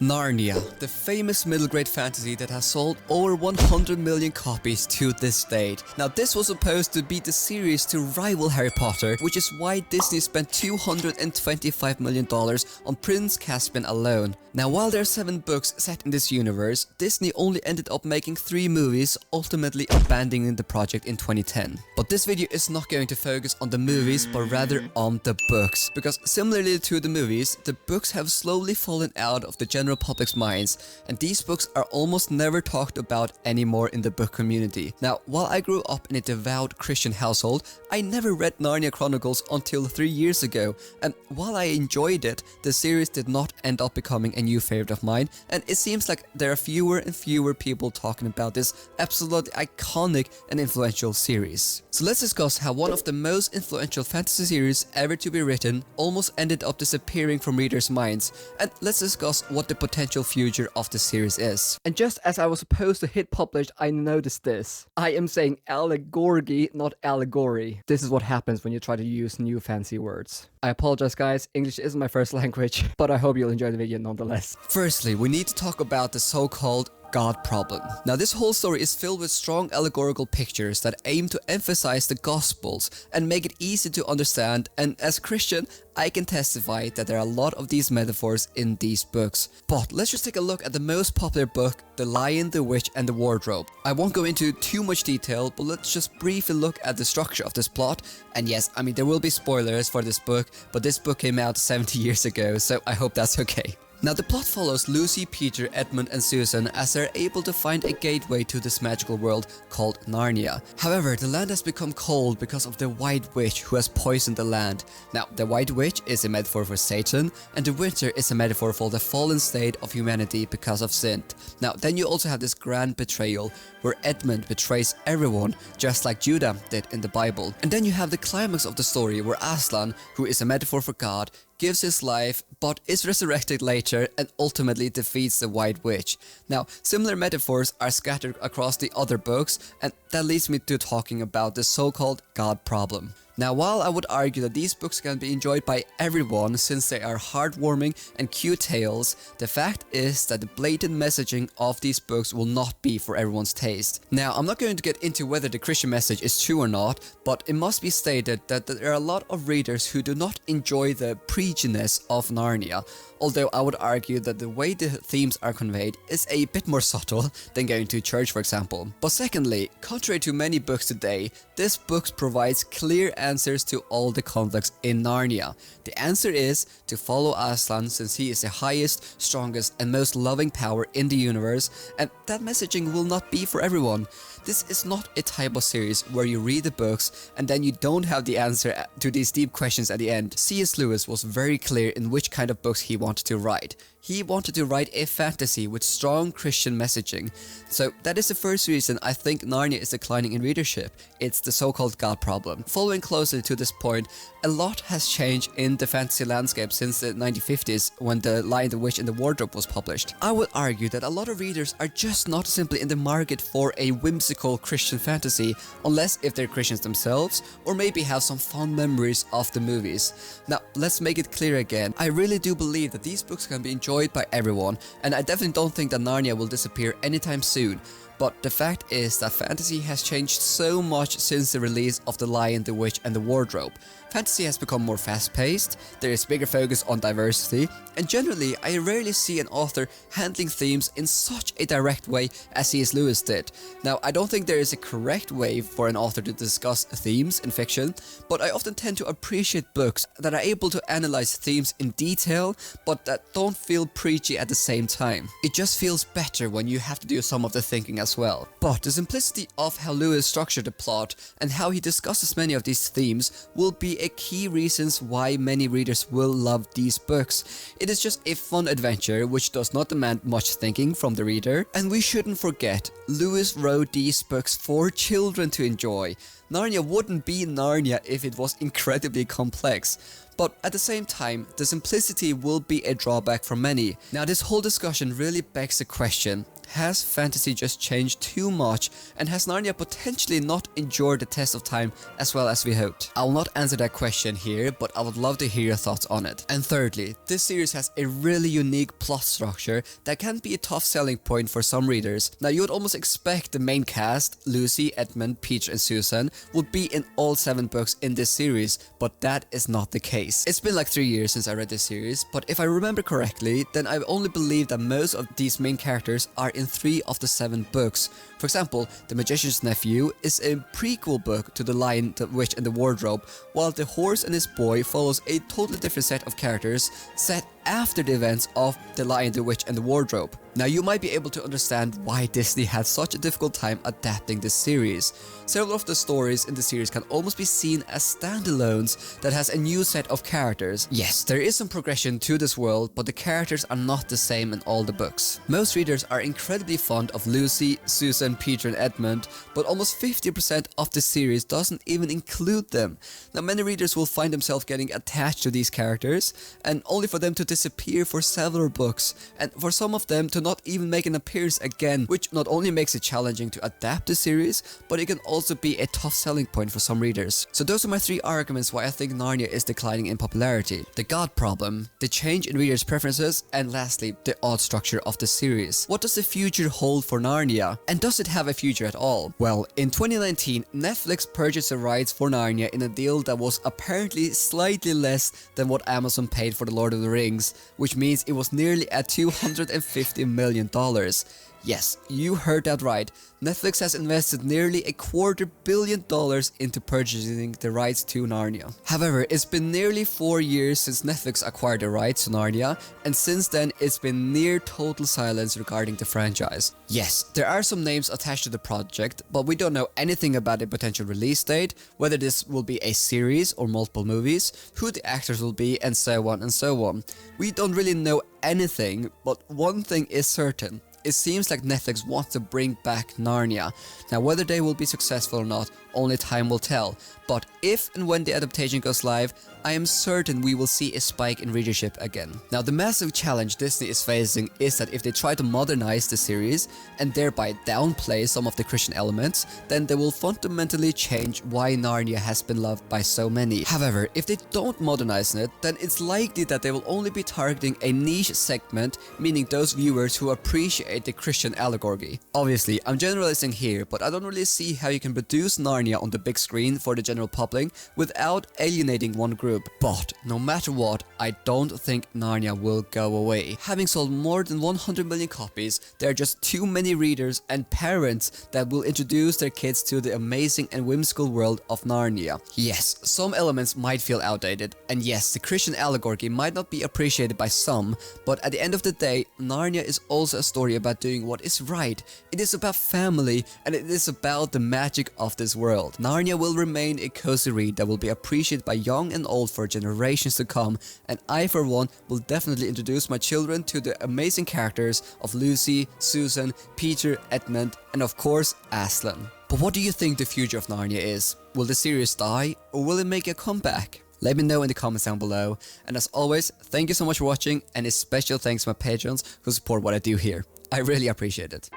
Narnia, the famous middle grade fantasy that has sold over 100 million copies to this date. Now this was supposed to be the series to rival Harry Potter, which is why Disney spent $225 million on Prince Caspian alone. Now while there are 7 books set in this universe, Disney only ended up making 3 movies, ultimately abandoning the project in 2010. But this video is not going to focus on the movies, but rather on the books, because similarly to the movies, the books have slowly fallen out of the general public's minds, and these books are almost never talked about anymore in the book community. Now, while I grew up in a devout Christian household, I never read Narnia Chronicles until 3 years ago, and while I enjoyed it, the series did not end up becoming a new favorite of mine, and it seems like there are fewer and fewer people talking about this absolutely iconic and influential series. So let's discuss how one of the most influential fantasy series ever to be written almost ended up disappearing from readers' minds, and let's discuss what the potential future of the series is. And just as I was supposed to hit publish, I noticed this. I am saying allegory, not allegory. This is what happens when you try to use new fancy words. I apologize guys, English isn't my first language, but I hope you'll enjoy the video nonetheless. Firstly, we need to talk about the so-called God problem. Now this whole story is filled with strong allegorical pictures that aim to emphasize the Gospels and make it easy to understand, and as a Christian, I can testify that there are a lot of these metaphors in these books. But let's just take a look at the most popular book, The Lion, the Witch and the Wardrobe. I won't go into too much detail, but let's just briefly look at the structure of this plot. And yes, I mean there will be spoilers for this book, but this book came out 70 years ago, so I hope that's okay. Now the plot follows Lucy, Peter, Edmund and Susan as they're able to find a gateway to this magical world called Narnia. However, the land has become cold because of the White Witch who has poisoned the land. Now the White Witch is a metaphor for Satan, and the winter is a metaphor for the fallen state of humanity because of sin. Now then you also have this grand betrayal where Edmund betrays everyone just like Judah did in the Bible. And then you have the climax of the story where Aslan, who is a metaphor for God, gives his life but is resurrected later and ultimately defeats the White Witch. Now, similar metaphors are scattered across the other books, and that leads me to talking about the so-called God problem. Now, while I would argue that these books can be enjoyed by everyone since they are heartwarming and cute tales, the fact is that the blatant messaging of these books will not be for everyone's taste. Now, I'm not going to get into whether the Christian message is true or not, but it must be stated that there are a lot of readers who do not enjoy the preachiness of Narnia, although I would argue that the way the themes are conveyed is a bit more subtle than going to church, for example. But secondly, contrary to many books today, this book provides clear answers to all the conflicts in Narnia. The answer is to follow Aslan since he is the highest, strongest and most loving power in the universe, and that messaging will not be for everyone. This is not a type of series where you read the books and then you don't have the answer to these deep questions at the end. C.S. Lewis was very clear in which kind of books he wanted to write. He wanted to write a fantasy with strong Christian messaging. So that is the first reason I think Narnia is declining in readership. It's the so-called God problem. Following closely to this point, a lot has changed in the fantasy landscape since the 1950s when The Lion, the Witch and the Wardrobe was published. I would argue that a lot of readers are just not simply in the market for a whimsical Christian fantasy, unless if they're Christians themselves or maybe have some fond memories of the movies. Now, let's make it clear again. I really do believe that these books can be enjoyed by everyone, and I definitely don't think that Narnia will disappear anytime soon. But the fact is that fantasy has changed so much since the release of The Lion, the Witch and the Wardrobe. Fantasy has become more fast-paced, there is bigger focus on diversity, and generally I rarely see an author handling themes in such a direct way as C.S. Lewis did. Now, I don't think there is a correct way for an author to discuss themes in fiction, but I often tend to appreciate books that are able to analyze themes in detail, but that don't feel preachy at the same time. It just feels better when you have to do some of the thinking as well. But the simplicity of how Lewis structured the plot and how he discusses many of these themes will be a key reasons why many readers will love these books. It is just a fun adventure which does not demand much thinking from the reader, and we shouldn't forget, Lewis wrote these books for children to enjoy. Narnia wouldn't be Narnia if it was incredibly complex. But at the same time, the simplicity will be a drawback for many. Now this whole discussion really begs the question, has fantasy just changed too much, and has Narnia potentially not endured the test of time as well as we hoped? I will not answer that question here, but I would love to hear your thoughts on it. And thirdly, this series has a really unique plot structure that can be a tough selling point for some readers. Now, you would almost expect the main cast, Lucy, Edmund, Peter and Susan, would be in all 7 books in this series, but that is not the case. It's been like 3 years since I read this series, but if I remember correctly, then I only believe that most of these main characters are in 3 of the 7 books. For example, The Magician's Nephew is a prequel book to The Lion, the Witch and the Wardrobe, while The Horse and His Boy follows a totally different set of characters set after the events of The Lion, the Witch and the Wardrobe. Now, you might be able to understand why Disney had such a difficult time adapting this series. Several of the stories in the series can almost be seen as standalones that has a new set of characters. Yes, there is some progression to this world, but the characters are not the same in all the books. Most readers are incredibly fond of Lucy, Susan, Peter and Edmund, but almost 50% of the series doesn't even include them. Now, many readers will find themselves getting attached to these characters, and only for them to disappear for several books, and for some of them to not even make an appearance again, which not only makes it challenging to adapt the series, but it can also be a tough selling point for some readers. So those are my 3 arguments why I think Narnia is declining in popularity. The God problem, the change in readers' preferences, and lastly, the odd structure of the series. What does the future hold for Narnia? And does it have a future at all? Well, in 2019, Netflix purchased the rights for Narnia in a deal that was apparently slightly less than what Amazon paid for The Lord of the Rings, which means it was nearly at $250 million. Yes, you heard that right. Netflix has invested nearly $250 million into purchasing the rights to Narnia. However, it's been nearly 4 years since Netflix acquired the rights to Narnia, and since then it's been near total silence regarding the franchise. Yes, there are some names attached to the project, but we don't know anything about the potential release date, whether this will be a series or multiple movies, who the actors will be, and so on and so on. We don't really know anything, but one thing is certain. It seems like Netflix wants to bring back Narnia. Now, whether they will be successful or not, only time will tell. But if and when the adaptation goes live, I am certain we will see a spike in readership again. Now, the massive challenge Disney is facing is that if they try to modernize the series and thereby downplay some of the Christian elements, then they will fundamentally change why Narnia has been loved by so many. However, if they don't modernize it, then it's likely that they will only be targeting a niche segment, meaning those viewers who appreciate the Christian allegory. Obviously, I'm generalizing here, but I don't really see how you can produce Narnia on the big screen for the general public without alienating one group. But no matter what, I don't think Narnia will go away. Having sold more than 100 million copies, there are just too many readers and parents that will introduce their kids to the amazing and whimsical world of Narnia. Yes, some elements might feel outdated, and yes, the Christian allegory might not be appreciated by some, but at the end of the day, Narnia is also a story about doing what is right. It is about family, and it is about the magic of this world. Narnia will remain a cozy read that will be appreciated by young and old for generations to come, and I for one will definitely introduce my children to the amazing characters of Lucy, Susan, Peter, Edmund, and of course Aslan. But what do you think the future of Narnia is? Will the series die, or will it make a comeback? Let me know in the comments down below, and as always, thank you so much for watching, and a special thanks to my patrons who support what I do here. I really appreciate it.